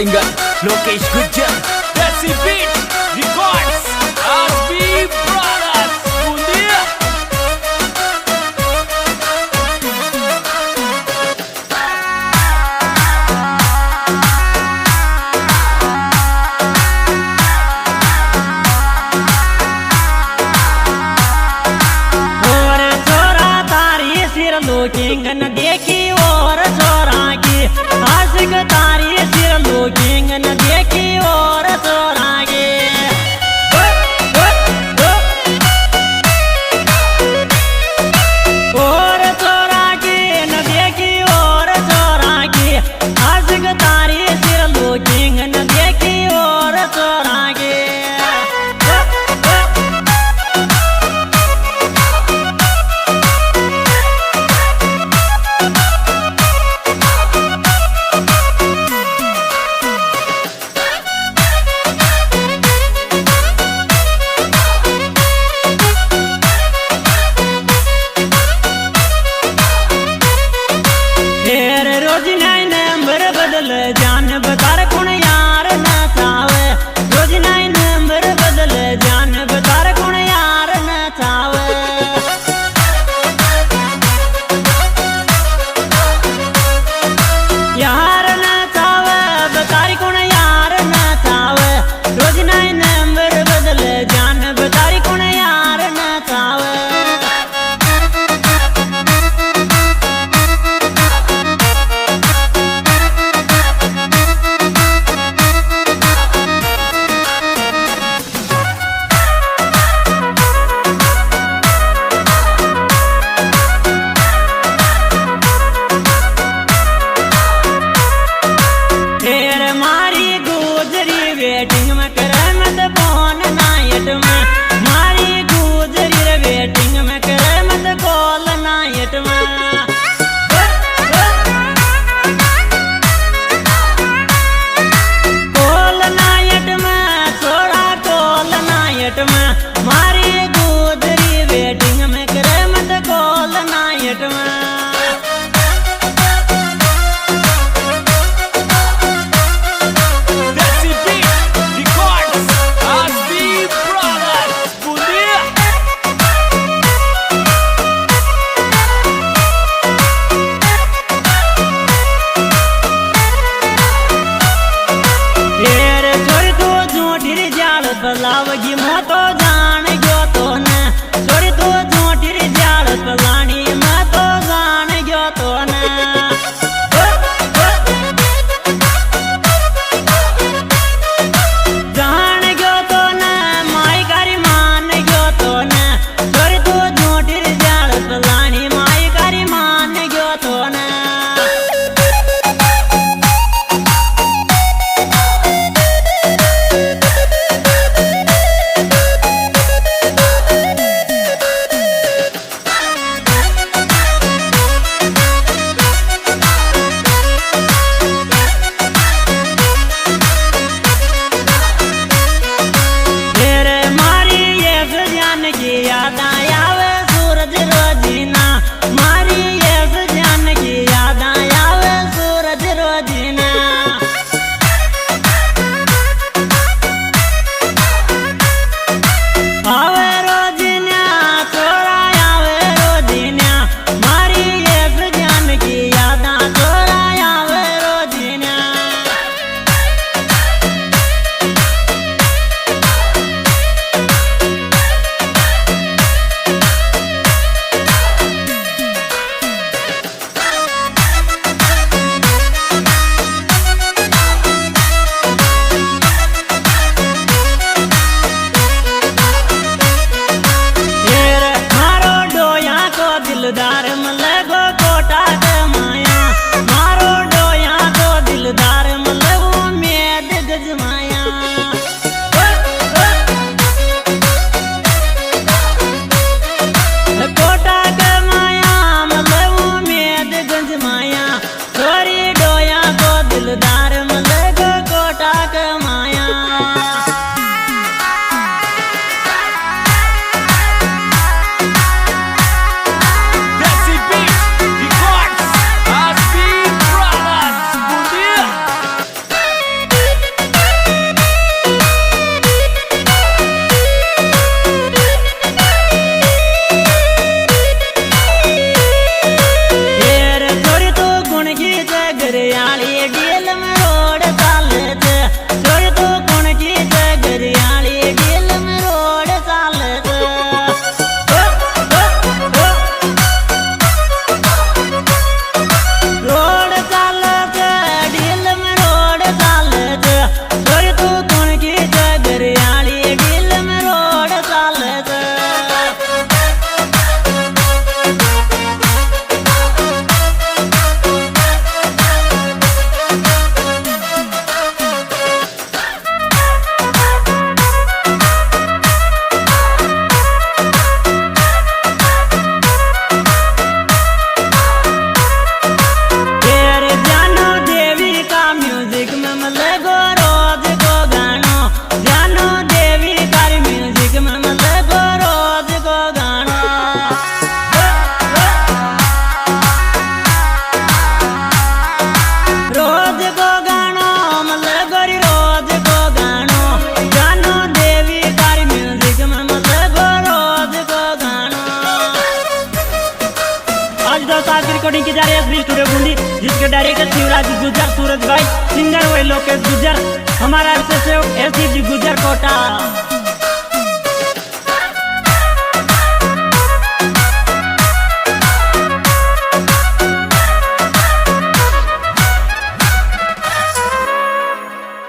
singer Lokesh Gujjar. Desi Beat Records, RB Brothers, Bundia. और छोरा तारी सिर लुकिंग न देखी और छोरा की आशिक तारी सिर लुकिंग न देखी और छोरा की और छोरा की न देखी और छोरा की आशिक तारी सिर लुकिंग न देखी और छोरा की रोज नई नंबर बदल जान बता कौन यार न चावे रोज नई नंबर बदल जान बता कौन यार न चावे यार न चावे बता कौन यार न चावे रोज नई नंबर बदल जान बता कौन यार न चावे वेटिंग में करे मत फोन नाइट में मारी गुजरी रे वेटिंग में करे मत कॉल नाइट में कॉल नाइट में छोड़ा कॉल नाइट में मारी गुजरी वेटिंग में करे मत कॉल नाइट में बलावगी मैं तो जान गयो तो न छोरी तो झोटी री जाल पलानी मैं तो जान गयो तो न जान गयो तो न माई कारी मान गयो तो न छोरी तो झोटी री जाल पलानी माई कारी मान गयो तो न रिकॉर्डिंग की जा रही है एसबी स्टूडियो बूंदी, जिसके डायरेक्टर शिवराज गुज्जर, सूरज भाई, सिंगर वही लोकेश गुज्जर, हमारा एसएसओ एससी गुज्जर कोटा।